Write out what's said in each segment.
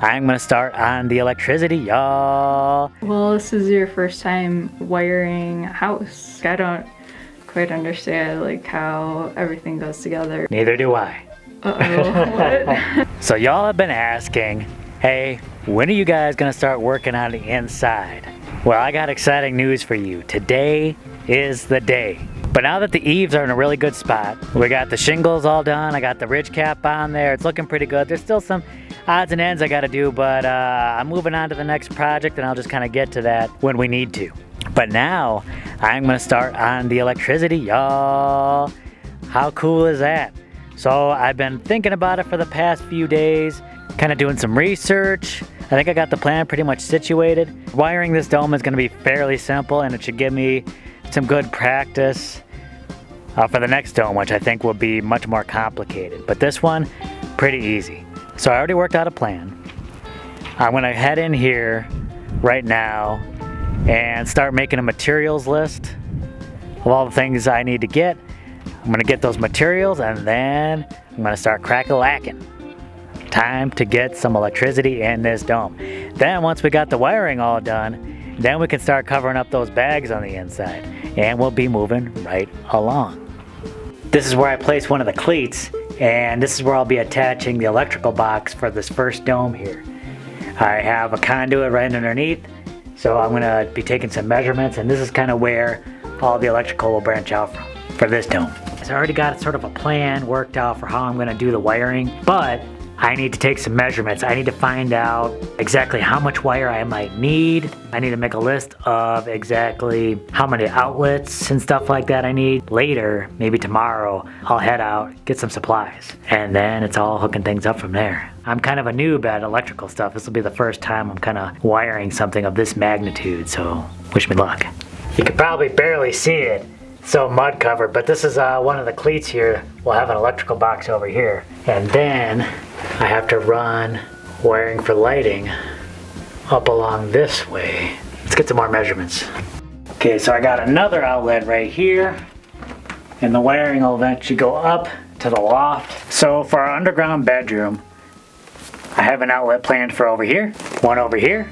I'm gonna start on the electricity, y'all. Well, this is your first time wiring a house. I don't quite understand like how everything goes together. Neither do I. Uh-oh, what? So y'all have been asking, hey, when are you guys gonna start working on the inside? Well, I got exciting news for you. Today is the day. But now that the eaves are in a really good spot, we got the shingles all done, I got the ridge cap on there, it's looking pretty good. There's still some odds and ends I gotta do, but I'm moving on to the next project and I'll just kind of get to that when we need to. But now, I'm gonna start on the electricity, y'all. How cool is that? So I've been thinking about it for the past few days, kind of doing some research. I think I got the plan pretty much situated. Wiring this dome is gonna be fairly simple and it should give me some good practice for the next dome, which I think will be much more complicated. But this one, pretty easy. So I already worked out a plan. I'm gonna head in here right now and start making a materials list of all the things I need to get. I'm gonna get those materials and then I'm gonna start crack-a-lacking. Time to get some electricity in this dome. Then once we got the wiring all done, then we can start covering up those bags on the inside and we'll be moving right along. This is where I place one of the cleats and this is where I'll be attaching the electrical box for this first dome here. I have a conduit right underneath, so I'm gonna be taking some measurements and this is kind of where all the electrical will branch out from for this dome. So I already got sort of a plan worked out for how I'm gonna do the wiring, but I need to take some measurements. I need to find out exactly how much wire I might need. I need to make a list of exactly how many outlets and stuff like that I need. Later, maybe tomorrow, I'll head out, get some supplies, and then it's all hooking things up from there. I'm kind of a noob at electrical stuff. This will be the first time I'm kind of wiring something of this magnitude, so wish me luck. You can probably barely see it. So mud covered, but this is one of the cleats here. We'll have an electrical box over here. And then I have to run wiring for lighting up along this way. Let's get some more measurements. Okay, so I got another outlet right here and the wiring will eventually go up to the loft. So for our underground bedroom, I have an outlet planned for over here, one over here,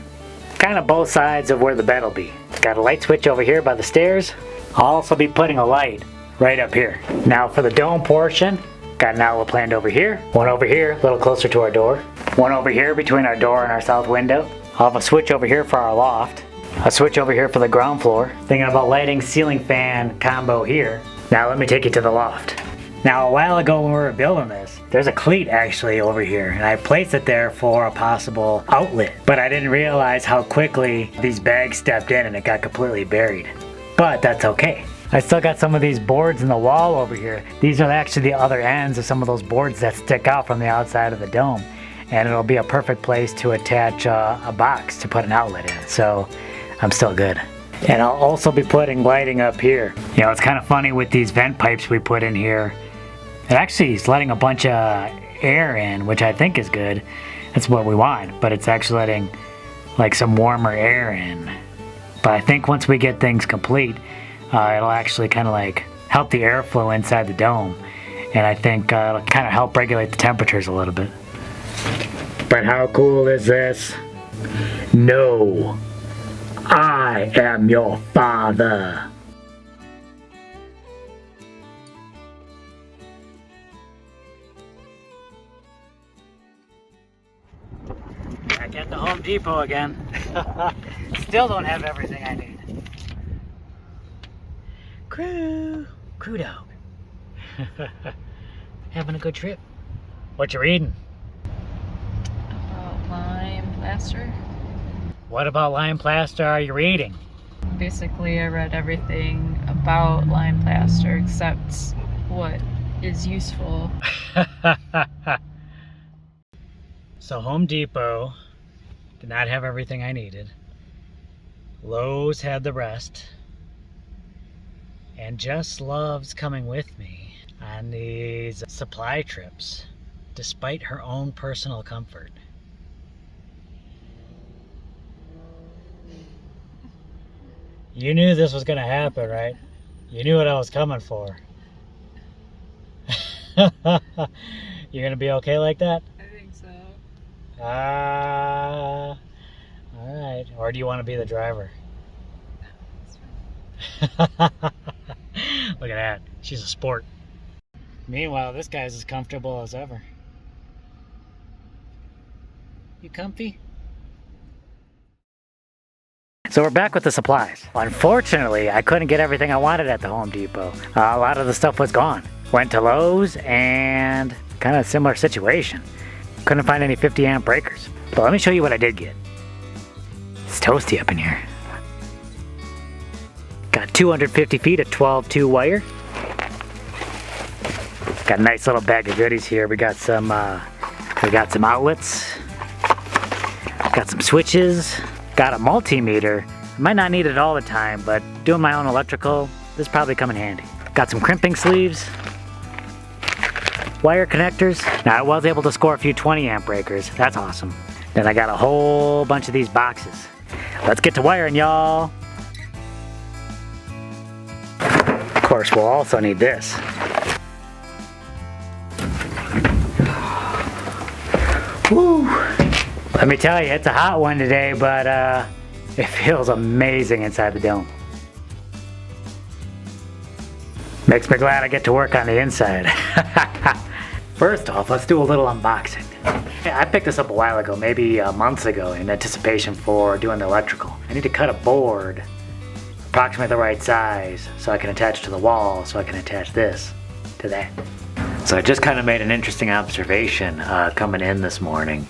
kind of both sides of where the bed will be. Got a light switch over here by the stairs. I'll also be putting a light right up here. Now for the dome portion, got an outlet planned over here, one over here, a little closer to our door, one over here between our door and our south window. I'll have a switch over here for our loft, a switch over here for the ground floor. Thinking about lighting ceiling fan combo here. Now let me take you to the loft. Now a while ago when we were building this, there's a cleat actually over here and I placed it there for a possible outlet, but I didn't realize how quickly these bags stepped in and it got completely buried. But that's okay. I still got some of these boards in the wall over here. These are actually the other ends of some of those boards that stick out from the outside of the dome. And it'll be a perfect place to attach a box to put an outlet in. So I'm still good. And I'll also be putting lighting up here. You know, it's kind of funny with these vent pipes we put in here. It actually is letting a bunch of air in, which I think is good. That's what we want. But it's actually letting like some warmer air in. But I think once we get things complete, it'll actually kind of like help the airflow inside the dome. And I think it'll kind of help regulate the temperatures a little bit. But how cool is this? No, I am your father. Back at the Home Depot again. Still don't have everything I need. Crew dog. Having a good trip. What you reading? About lime plaster. What about lime plaster are you reading? Basically, I read everything about lime plaster except what is useful. So Home Depot did not have everything I needed. Lowe's had the rest. And Jess loves coming with me on these supply trips, despite her own personal comfort. You knew this was gonna happen, right? You knew what I was coming for. You're gonna be okay like that? I think so. Ah. Or do you want to be the driver? Look at that. She's a sport. Meanwhile, this guy's as comfortable as ever. You comfy? So we're back with the supplies. Unfortunately, I couldn't get everything I wanted at the Home Depot. A lot of the stuff was gone. Went to Lowe's and kind of similar situation. Couldn't find any 50 amp breakers. But let me show you what I did get. It's toasty up in here. Got 250 feet of 12-2 wire. Got a nice little bag of goodies here. We got some outlets. Got some switches. Got a multimeter. Might not need it all the time, but doing my own electrical, this probably come in handy. Got some crimping sleeves. Wire connectors. Now I was able to score a few 20 amp breakers. That's awesome. Then I got a whole bunch of these boxes. Let's get to wiring, y'all. Of course, we'll also need this. Woo! Let me tell you, it's a hot one today, but it feels amazing inside the dome. Makes me glad I get to work on the inside. First off, let's do a little unboxing. I picked this up a while ago, maybe months ago, in anticipation for doing the electrical. I need to cut a board approximately the right size so I can attach to the wall, so I can attach this to that. So I just kind of made an interesting observation coming in this morning.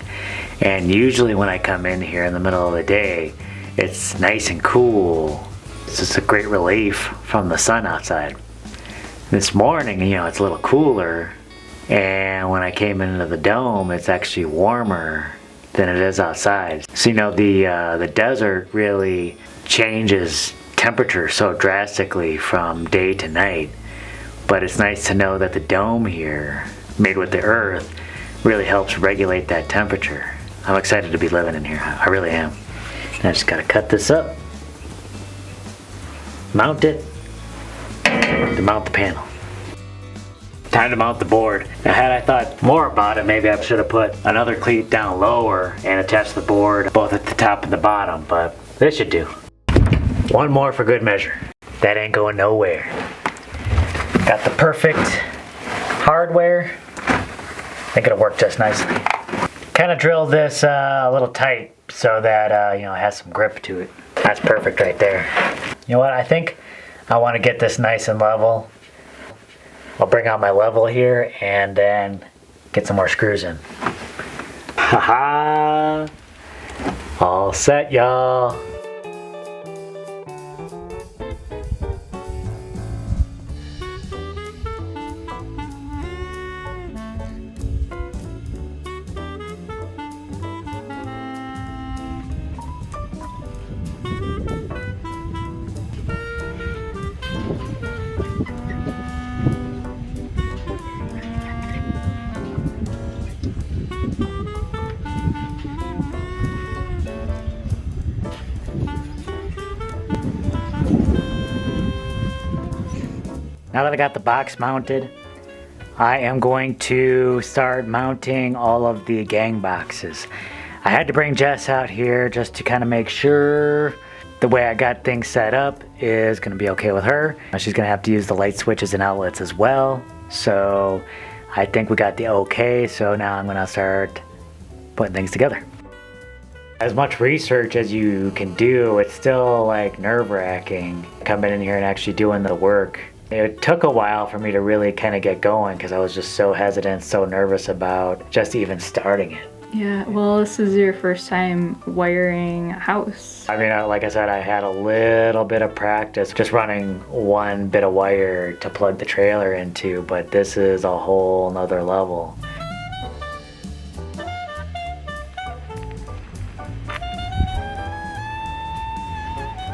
And usually when I come in here in the middle of the day, it's nice and cool. It's just a great relief from the sun outside. This morning, you know, it's a little cooler. And when I came into the dome, it's actually warmer than it is outside. So, you know, the desert really changes temperature so drastically from day to night. But it's nice to know that the dome here, made with the earth, really helps regulate that temperature. I'm excited to be living in here. I really am. And I just gotta cut this up, mount it, to mount the panel. Time to mount the board. Now, had I thought more about it, maybe I should have put another cleat down lower and attached the board both at the top and the bottom, but this should do. One more for good measure. That ain't going nowhere. Got the perfect hardware. I think it'll work just nicely. Kind of drilled this a little tight so that you know, it has some grip to it. That's perfect right there. You know what? I think I want to get this nice and level. I'll bring out my level here and then get some more screws in. Haha! All set, y'all. Now that I got the box mounted, I am going to start mounting all of the gang boxes. I had to bring Jess out here just to kind of make sure the way I got things set up is going to be okay with her. She's going to have to use the light switches and outlets as well. So I think we got the okay, so now I'm going to start putting things together. As much research as you can do, it's still like nerve-wracking coming in here and actually doing the work. It took a while for me to really kind of get going because I was just so hesitant, so nervous about just even starting it. Yeah, well, this is your first time wiring a house. I mean, like I said, I had a little bit of practice just running one bit of wire to plug the trailer into, but this is a whole nother level.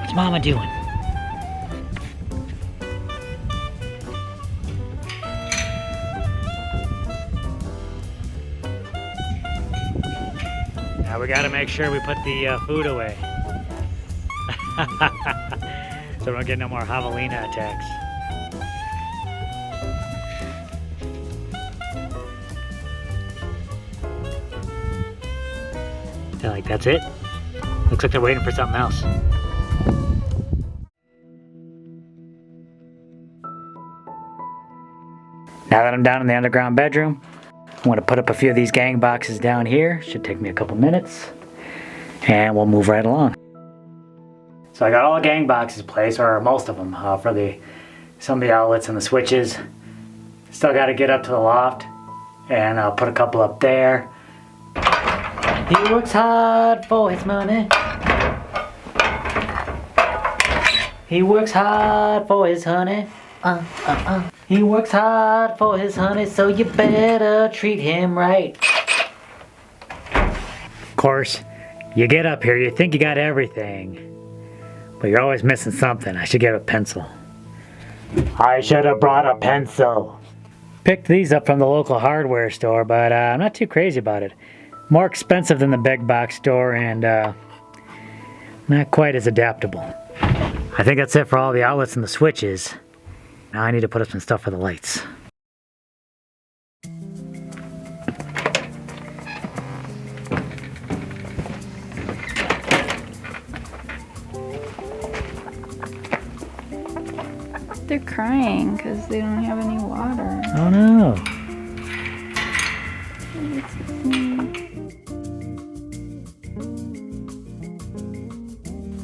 What's Mama doing? Now we gotta make sure we put the food away. So we don't get no more javelina attacks. I feel like that's it. Looks like they're waiting for something else. Now that I'm down in the underground bedroom, I'm going to put up a few of these gang boxes down here. Should take me a couple minutes. And we'll move right along. So I got all the gang boxes placed, or most of them, for some of the outlets and the switches. Still got to get up to the loft, and I'll put a couple up there. He works hard for his money. He works hard for his honey. He works hard for his honey, so you better treat him right. Of course, you get up here, you think you got everything, but you're always missing something. I should get a pencil. I should have brought a pencil. Picked these up from the local hardware store, but I'm not too crazy about it. More expensive than the big box store and not quite as adaptable. I think that's it for all the outlets and the switches. Now I need to put up some stuff for the lights. They're crying because they don't have any water. Oh no.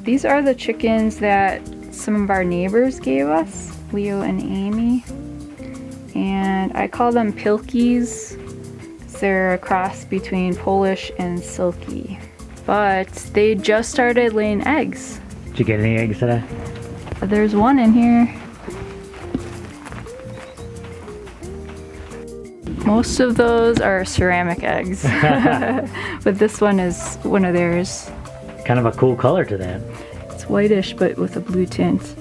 These are the chickens that some of our neighbors gave us, Leo and Amy. And I call them Pilkies. They're a cross between Polish and Silky. But they just started laying eggs. Did you get any eggs today? There's one in here. Most of those are ceramic eggs. But this one is one of theirs. Kind of a cool color to that. It's whitish but with a blue tint.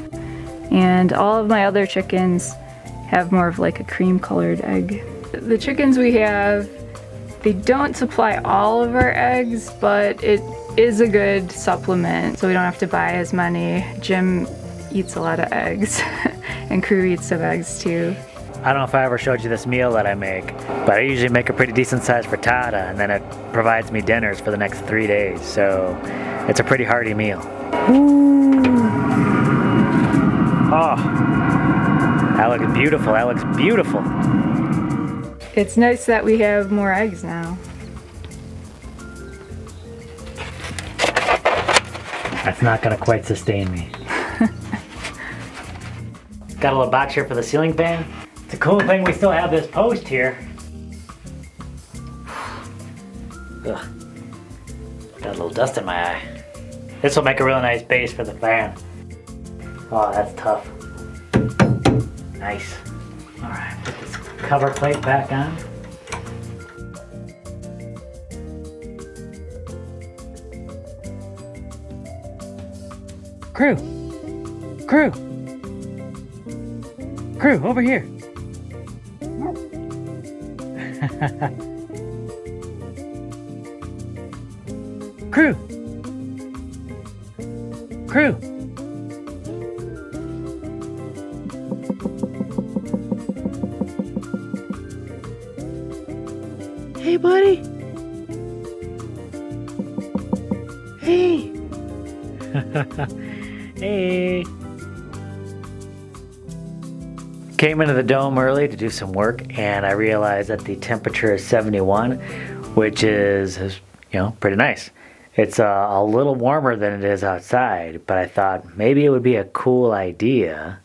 And all of my other chickens have more of like a cream colored egg. The chickens we have, they don't supply all of our eggs, but it is a good supplement, so we don't have to buy as many. Jim eats a lot of eggs, and Crew eats some eggs too. I don't know if I ever showed you this meal that I make, but I usually make a pretty decent size frittata, and then it provides me dinners for the next 3 days, so it's a pretty hearty meal. Ooh. Oh, that looks beautiful, that looks beautiful. It's nice that we have more eggs now. That's not gonna quite sustain me. Got a little box here for the ceiling fan. It's a cool thing we still have this post here. Ugh. Got a little dust in my eye. This will make a really nice base for the fan. Oh, that's tough. Nice. Alright, put this cover plate back on. Crew! Crew! Crew, over here! Crew! Crew! Hey, buddy! Hey! Hey! Came into the dome early to do some work, and I realized that the temperature is 71, which is, you know, pretty nice. It's a little warmer than it is outside, but I thought maybe it would be a cool idea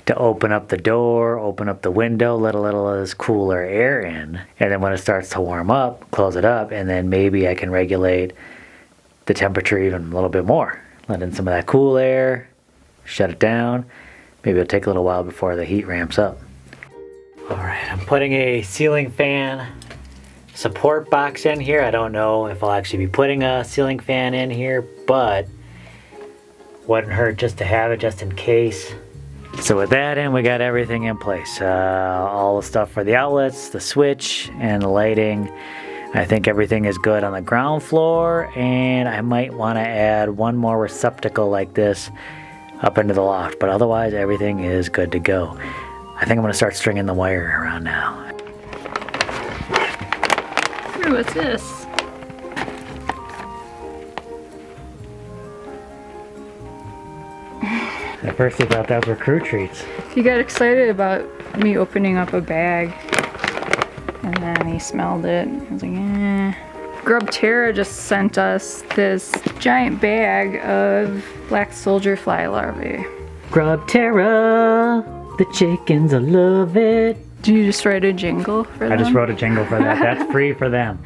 to open up the door, open up the window, let a little of this cooler air in, and then when it starts to warm up, close it up, and then maybe I can regulate the temperature even a little bit more. Let in some of that cool air, shut it down. Maybe it'll take a little while before the heat ramps up. All right, I'm putting a ceiling fan support box in here. I don't know if I'll actually be putting a ceiling fan in here, but wouldn't hurt just to have it just in case. So with that in, we got everything in place. All the stuff for the outlets, the switch, and the lighting. I think everything is good on the ground floor, and I might want to add one more receptacle like this up into the loft, but otherwise everything is good to go. I think I'm going to start stringing the wire around now. Ooh, what's this? At first I thought those were crew treats. He got excited about me opening up a bag, and then he smelled it. I was like, eh. Grub Terra just sent us this giant bag of black soldier fly larvae. Grub Terra, the chickens will love it. Did you just write a jingle for them? I just wrote a jingle for that. That's free for them.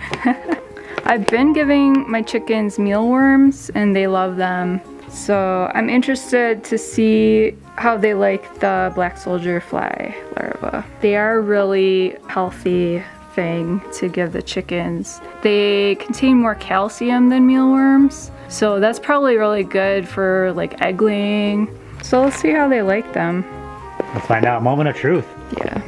I've been giving my chickens mealworms and they love them. So I'm interested to see how they like the black soldier fly larva. They are a really healthy thing to give the chickens. They contain more calcium than mealworms, so that's probably really good for like egg laying. So let's see how they like them. Let's find out. Moment of truth. Yeah.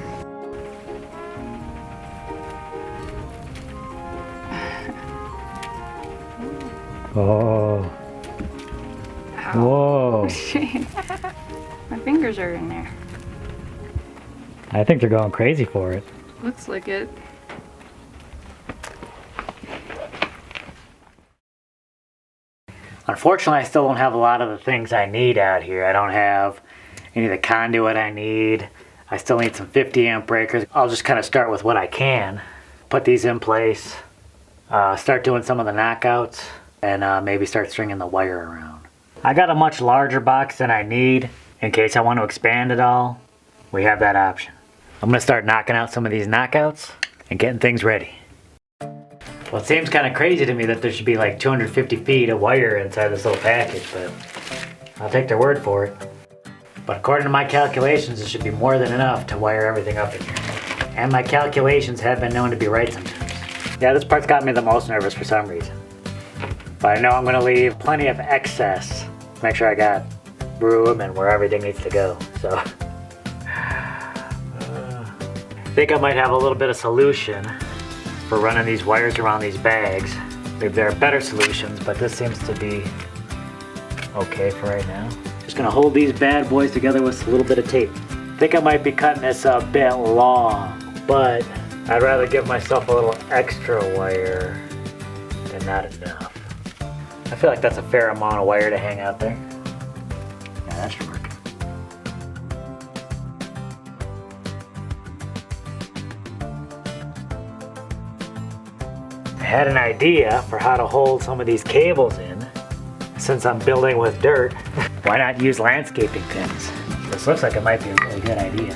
Oh. Ow. Whoa. My fingers are in there. I think they're going crazy for it. Looks like it. Unfortunately, I still don't have a lot of the things I need out here. I don't have any of the conduit I need. I still need some 50 amp breakers. I'll just kind of start with what I can. Put these in place. Start doing some of the knockouts. And maybe start stringing the wire around. I got a much larger box than I need. In case I want to expand it all, we have that option. I'm going to start knocking out some of these knockouts and getting things ready. Well, it seems kind of crazy to me that there should be like 250 feet of wire inside this little package, but I'll take their word for it. But according to my calculations, it should be more than enough to wire everything up in here. And my calculations have been known to be right sometimes. Yeah, this part's got me the most nervous for some reason. But I know I'm going to leave plenty of excess. Make sure I got room and where everything needs to go. So I think I might have a little bit of solution for running these wires around these bags. Maybe there are better solutions, but this seems to be okay for right now. Just gonna hold these bad boys together with a little bit of tape. I think I might be cutting this a bit long, but I'd rather give myself a little extra wire than not enough. I feel like that's a fair amount of wire to hang out there. Yeah, that should work. I had an idea for how to hold some of these cables in. Since I'm building with dirt, why not use landscaping pins? This looks like it might be a really good idea.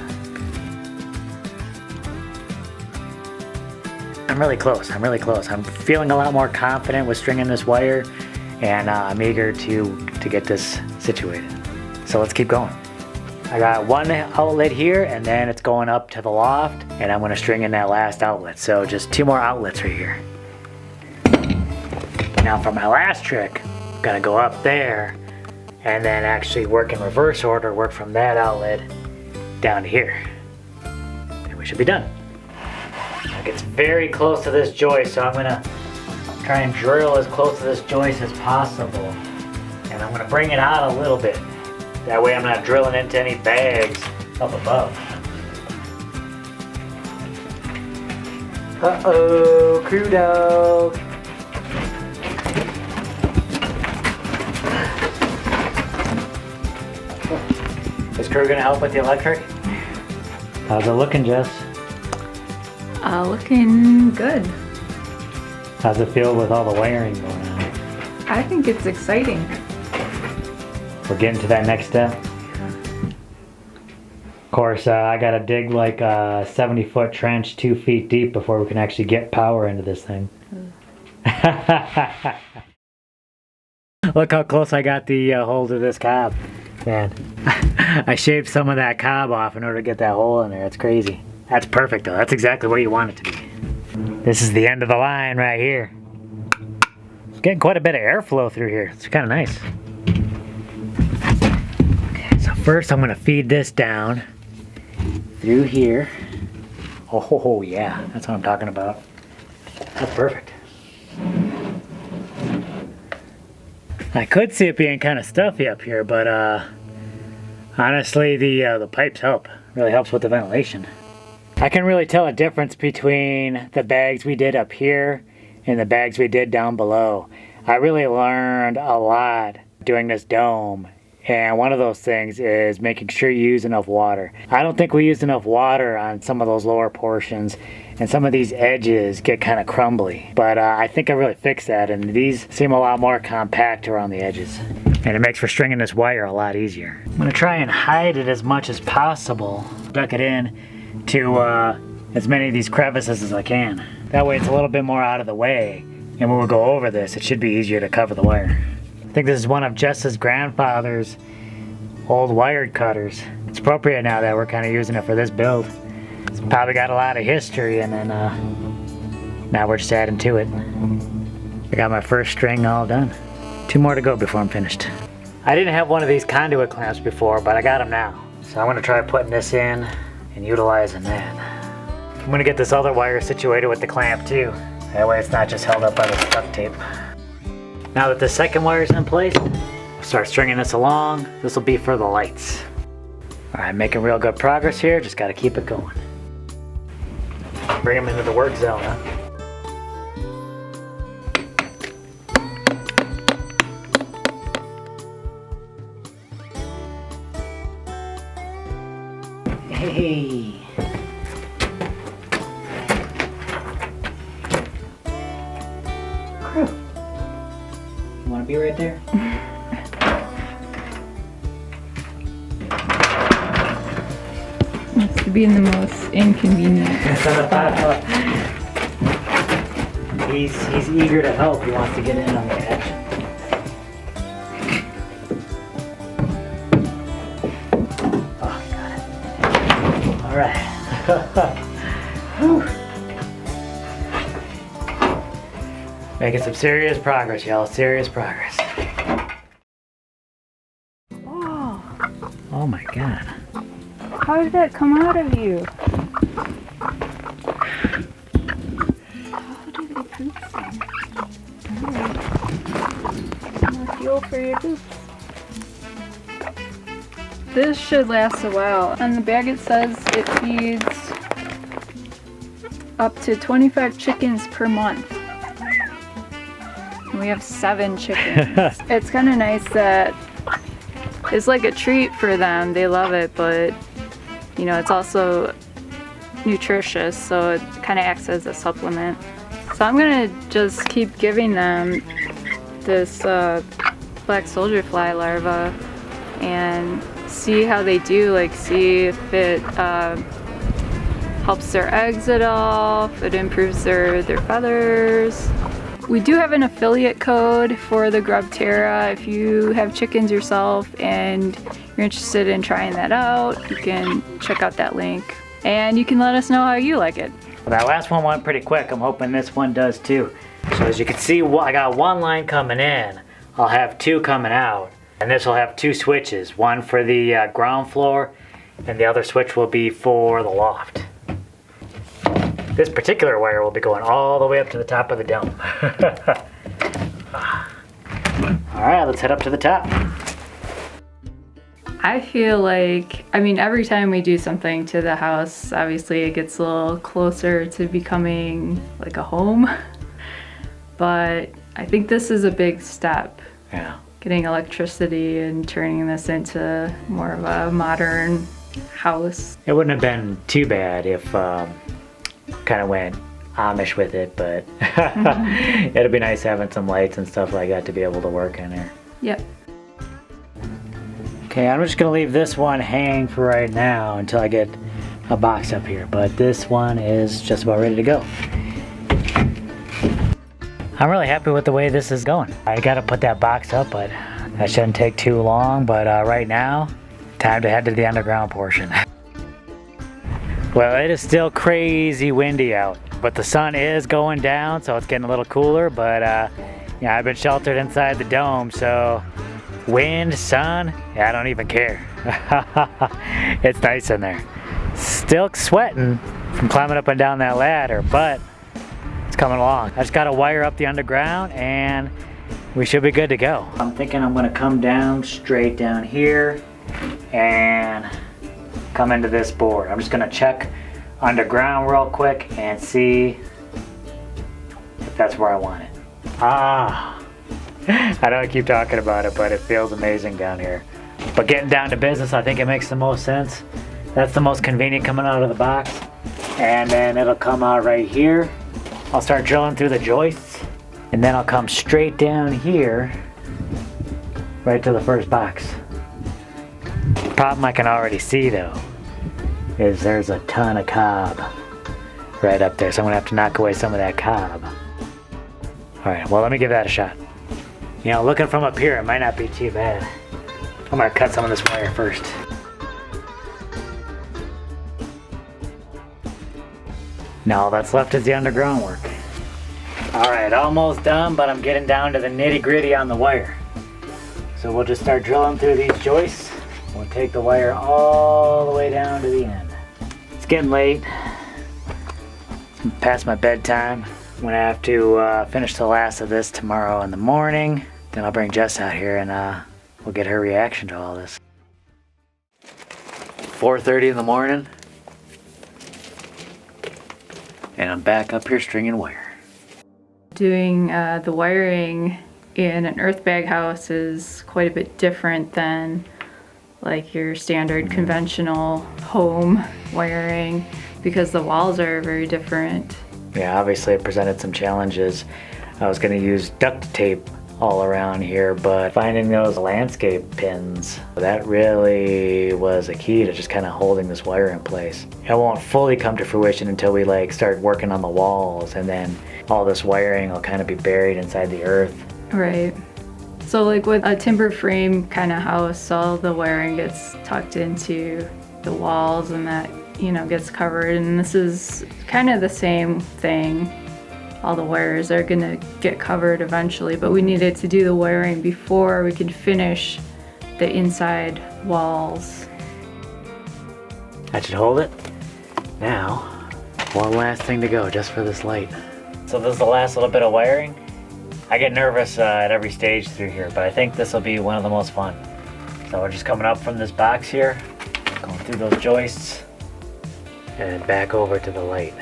I'm really close. I'm feeling a lot more confident with stringing this wire, and I'm eager to get this situated. So let's keep going. I got one outlet here, and then it's going up to the loft, and I'm gonna string in that last outlet. So just 2 more outlets right here. Now for my last trick, I'm gonna go up there and then actually work in reverse order, work from that outlet down to here. And we should be done. It gets very close to this joist, so I'm gonna try and drill as close to this joist as possible. And I'm gonna bring it out a little bit. That way I'm not drilling into any bags up above. Uh-oh, crew dog. Is crew gonna help with the electric? How's it looking, Jess? Looking good. How's it feel with all the wiring going on? I think it's exciting. We're getting to that next step. Of course, I gotta dig like a 70-foot trench 2 feet deep before we can actually get power into this thing. Look how close I got the hole to this cob. Man, I shaved some of that cob off in order to get that hole in there. It's crazy. That's perfect though. That's exactly where you want it to be. This is the end of the line right here. It's getting quite a bit of airflow through here. It's kind of nice. Okay, so first I'm gonna feed this down through here. Oh yeah, that's what I'm talking about. That's perfect. I could see it being kind of stuffy up here, but honestly, the pipes help. Really helps with the ventilation. I can really tell a difference between the bags we did up here and the bags we did down below. I really learned a lot doing this dome, And one of those things is making sure you use enough water. I don't think we used enough water on some of those lower portions, and some of these edges get kind of crumbly. But I think I really fixed that, and these seem a lot more compact around the edges. And it makes for stringing this wire a lot easier. I'm gonna try and hide it as much as possible. Duck it in to as many of these crevices as I can. That way it's a little bit more out of the way. And when we go over this, it should be easier to cover the wire. I think this is one of Jess's grandfather's old wired cutters. It's appropriate now that we're kind of using it for this build. It's probably got a lot of history, and then now we're just adding to it. I got my first string all done. 2 more to go before I'm finished. I didn't have one of these conduit clamps before, but I got them now. So I'm gonna try putting this in and utilizing that. I'm gonna get this other wire situated with the clamp too. That way it's not just held up by the duct tape. Now that the second wire's in place, I'll start stringing this along. This will be for the lights. All right, making real good progress here. Just gotta keep it going. Bring them into the work zone, huh? Hey. Crew. You want to be right there? Has to be in the most inconvenient spot. He's eager to help. He wants to get in on the action. Oh, got it. All right. Making some serious progress, y'all. Serious progress. Oh, Oh my God. how did that come out of you? How did the boots More fuel for your boots. This should last a while. On the bag it says it feeds up to 25 chickens per month. We have 7 chickens. It's kind of nice that it's like a treat for them. They love it, but you know, it's also nutritious, so it kind of acts as a supplement. So I'm gonna just keep giving them this black soldier fly larva and see how they do, like see if it helps their eggs at all, if it improves their feathers. We do have an affiliate code for the Grub Terra. If you have chickens yourself and you're interested in trying that out, you can check out that link. And you can let us know how you like it. That last one went pretty quick. I'm hoping this one does too. So as you can see, I got 1 line coming in. I'll have 2 coming out. And this will have 2 switches. One for the ground floor, and the other switch will be for the loft. This particular wire will be going all the way up to the top of the dome. All right, let's head up to the top. I feel like, I mean, every time we do something to the house, obviously it gets a little closer to becoming like a home. But I think this is a big step. Yeah. Getting electricity and turning this into more of a modern house. It wouldn't have been too bad if kind of went Amish with it, but it'd be nice having some lights and stuff like that to be able to work in there. Yep. Okay, I'm just gonna leave this one hang for right now until I get a box up here, but this one is just about ready to go. I'm really happy with the way this is going. I gotta put that box up, but that shouldn't take too long, but right now, time to head to the underground portion. Well, it is still crazy windy out, but the sun is going down, so it's getting a little cooler, but yeah, I've been sheltered inside the dome, so wind, sun, yeah, I don't even care. It's nice in there. Still sweating from climbing up and down that ladder, but it's coming along. I just gotta wire up the underground and we should be good to go. I'm thinking I'm gonna come down straight down here and come into this board. I'm just gonna check underground real quick and see if that's where I want it. Ah, I know I keep talking about it, but it feels amazing down here. But getting down to business, I think it makes the most sense. That's the most convenient coming out of the box. And then it'll come out right here. I'll start drilling through the joists, and then I'll come straight down here, right to the first box. The problem I can already see though, is there's a ton of cob right up there, so I'm gonna have to knock away some of that cob. All right, well, let me give that a shot. You know, looking from up here, it might not be too bad. I'm gonna cut some of this wire first. Now all that's left is the underground work. All right, almost done, but I'm getting down to the nitty gritty on the wire. So we'll just start drilling through these joists. We'll take the wire all the way down to the end. It's getting late. It's past my bedtime. I'm gonna have to finish the last of this tomorrow in the morning. Then I'll bring Jess out here and we'll get her reaction to all this. 4:30 in the morning. And I'm back up here stringing wire. Doing the wiring in an earth bag house is quite a bit different than like your standard conventional home wiring because the walls are very different. Yeah, obviously it presented some challenges. I was going to use duct tape all around here, but finding those landscape pins, that really was a key to just kind of holding this wire in place. It won't fully come to fruition until we like start working on the walls, and then all this wiring will kind of be buried inside the earth. Right. So like with a timber frame kind of house, all the wiring gets tucked into the walls and that, you know, gets covered, and this is kind of the same thing. All the wires are gonna get covered eventually, but we needed to do the wiring before we could finish the inside walls. That should hold it. Now, one last thing to go just for this light. So this is the last little bit of wiring. I get nervous at every stage through here, but I think this will be one of the most fun. So we're just coming up from this box here, going through those joists, and back over to the light.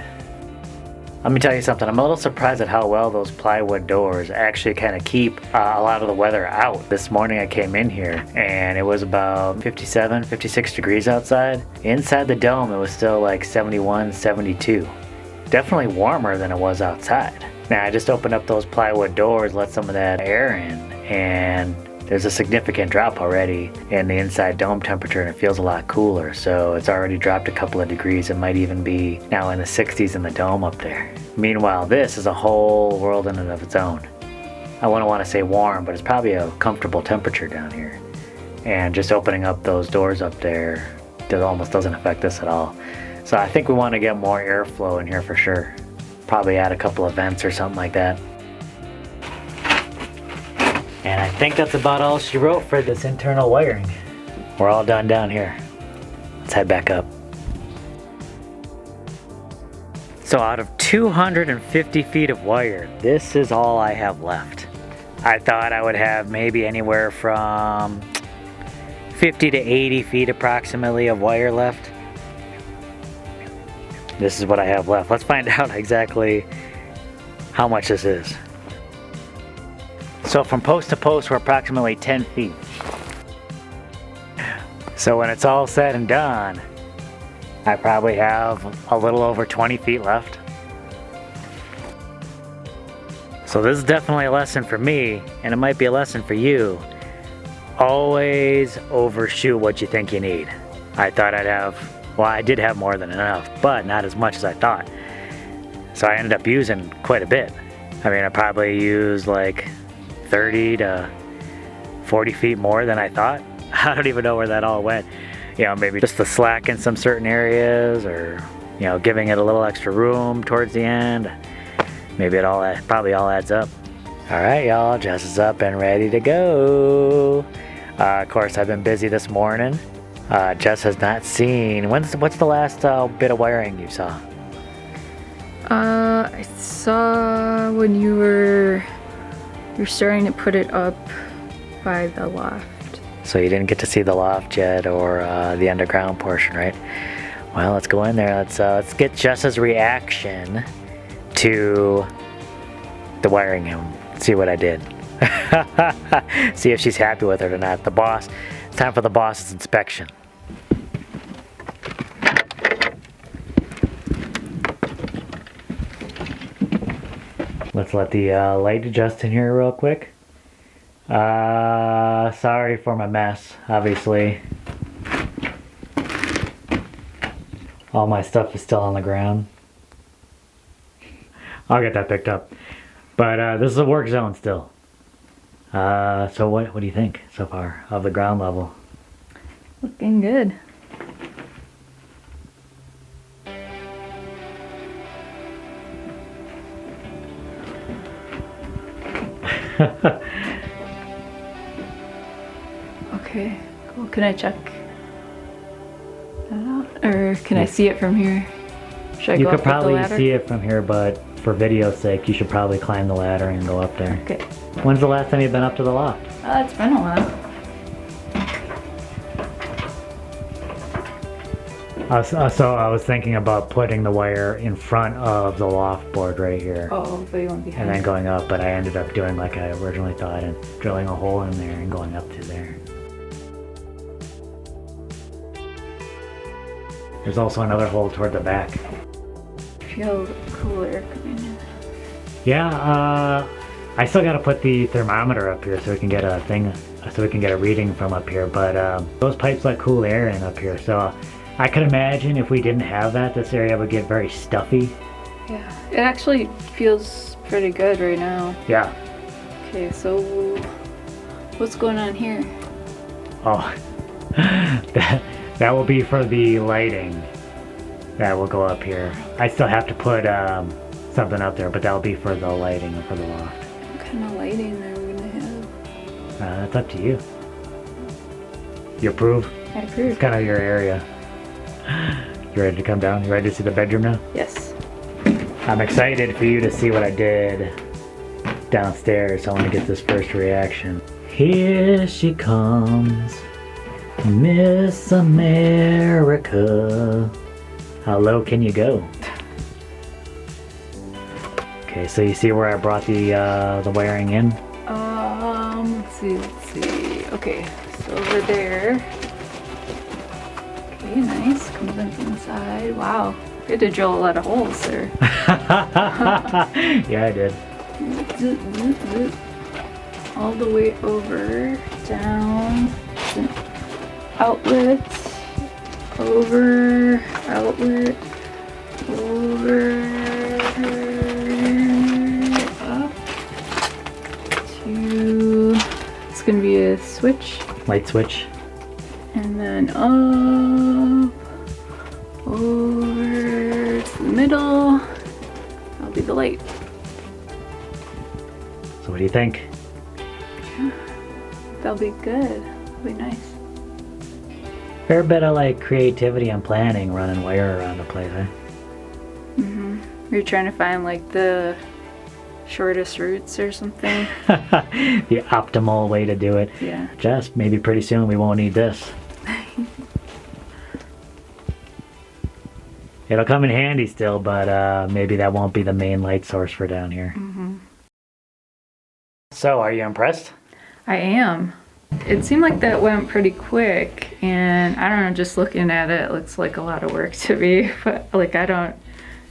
Let me tell you something, I'm a little surprised at how well those plywood doors actually kind of keep a lot of the weather out. This morning I came in here and it was about 57, 56 degrees outside. Inside the dome it was still like 71, 72. Definitely warmer than it was outside. Now I just opened up those plywood doors, let some of that air in, and there's a significant drop already in the inside dome temperature, and it feels a lot cooler. So it's already dropped a couple of degrees. It might even be now in the 60s in the dome up there. Meanwhile, this is a whole world in and of its own. I wouldn't want to say warm, but it's probably a comfortable temperature down here. And just opening up those doors up there almost doesn't affect this at all. So I think we want to get more airflow in here for sure. Probably add a couple of vents or something like that. And I think that's about all she wrote for this internal wiring. We're all done down here. Let's head back up. So out of 250 feet of wire, this is all I have left. I thought I would have maybe anywhere from 50 to 80 feet approximately of wire left. This is what I have left. Let's find out exactly how much this is. So from post to post, we're approximately 10 feet. So when it's all said and done, I probably have a little over 20 feet left. So this is definitely a lesson for me, and it might be a lesson for you. Always overshoot what you think you need. I thought I'd have, well, I did have more than enough, but not as much as I thought. So I ended up using quite a bit. I mean, I probably used like 30 to 40 feet more than I thought. I don't even know where that all went. You know, maybe just the slack in some certain areas, or, you know, giving it a little extra room towards the end. Maybe it all, probably all adds up. All right, y'all, Jess is up and ready to go. Of course, I've been busy this morning. Jess has not seen, what's the last bit of wiring you saw? I saw when you're starting to put it up by the loft. So you didn't get to see the loft yet, or the underground portion, right? Well, let's go in there. Let's get Jess's reaction to the wiring and see what I did. See if she's happy with it or not. The boss time for the boss's inspection. Let's let the light adjust in here real quick. Sorry for my mess, obviously. All my stuff is still on the ground. I'll get that picked up. But this is a work zone still. So what do you think so far of the ground level? Looking good. Okay, cool. Can I check that out? Or can I see it from here? Should I You go could up with the probably ladder? see it from here, but for video's sake, you should probably climb the ladder and go up there. Okay. When's the last time you've been up to the loft? It's been a while. So I was thinking about putting the wire in front of the loft board right here. Oh, but you want behind. And then going up, but I ended up doing like I originally thought and drilling a hole in there and going up to there. There's also another hole toward the back. Feel cooler coming in. Yeah, I still gotta put the thermometer up here so we can get a reading from up here, but those pipes let cool air in up here, so I could imagine if we didn't have that, this area would get very stuffy. Yeah, it actually feels pretty good right now. Yeah. Okay, so what's going on here? Oh, that will be for the lighting. That will go up here. I still have to put something up there, but that'll be for the lighting and for the loft. What kind of lighting are we gonna have? That's up to you. You approve? I approve. It's kind of your area. You ready to come down? You ready to see the bedroom now? Yes. I'm excited for you to see what I did downstairs. I want to get this first reaction. Here she comes, Miss America. How low can you go? Okay, so you see where I brought the wiring in? Let's see. Okay, so over there. Okay, nice. Comes in from the side. Wow. We had to drill a lot of holes there. Yeah, I did. Zoop, zoop, zoop. All the way over, down, outlet, over, outlet, over, up to, it's gonna be a switch. Light switch. And then up, over to the middle. That'll be the light. So what do you think? That'll be good. That'll be nice. Fair bit of like creativity and planning running wire around the place, eh? You're trying to find like the shortest routes or something. The optimal way to do it. Yeah. Just maybe pretty soon we won't need this. It'll come in handy still, but maybe that won't be the main light source for down here. So, are you impressed? I am. It seemed like that went pretty quick, and I don't know, just looking at it, it looks like a lot of work to me, but like I don't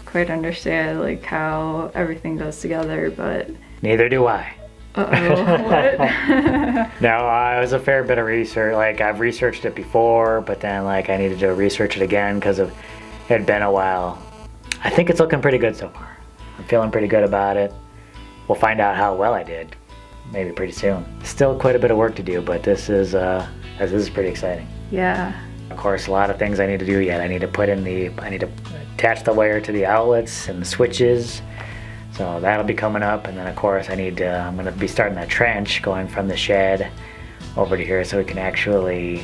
quite understand like how everything goes together, but... Neither do I. Uh-oh, what? No, it was a fair bit of research. Like, I've researched it before, but then like I needed to research it again because it had been a while. I think it's looking pretty good so far. I'm feeling pretty good about it. We'll find out how well I did maybe pretty soon. Still quite a bit of work to do, but this is pretty exciting. Yeah. Of course, a lot of things I need to do yet. I need to attach the wire to the outlets and the switches. So that'll be coming up, and then of course I'm gonna be starting that trench going from the shed over to here so we can actually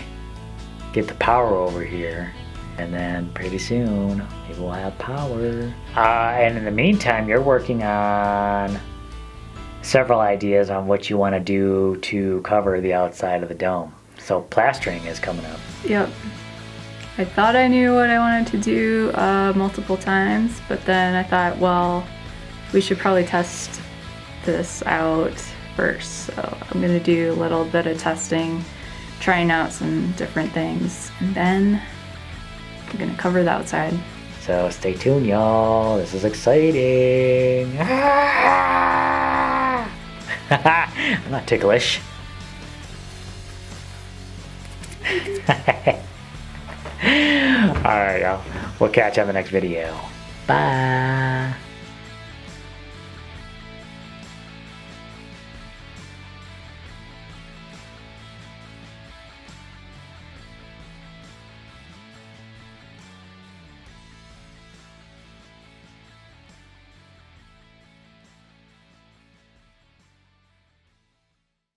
get the power over here. And then pretty soon maybe we'll have power. And in the meantime, you're working on several ideas on what you want to do to cover the outside of the dome. So plastering is coming up. Yep. I thought I knew what I wanted to do multiple times, but then I thought, well, we should probably test this out first. So I'm gonna do a little bit of testing, trying out some different things. And then I'm gonna cover the outside. So stay tuned, y'all. This is exciting. I'm not ticklish. Alright, y'all. We'll catch you on the next video. Bye.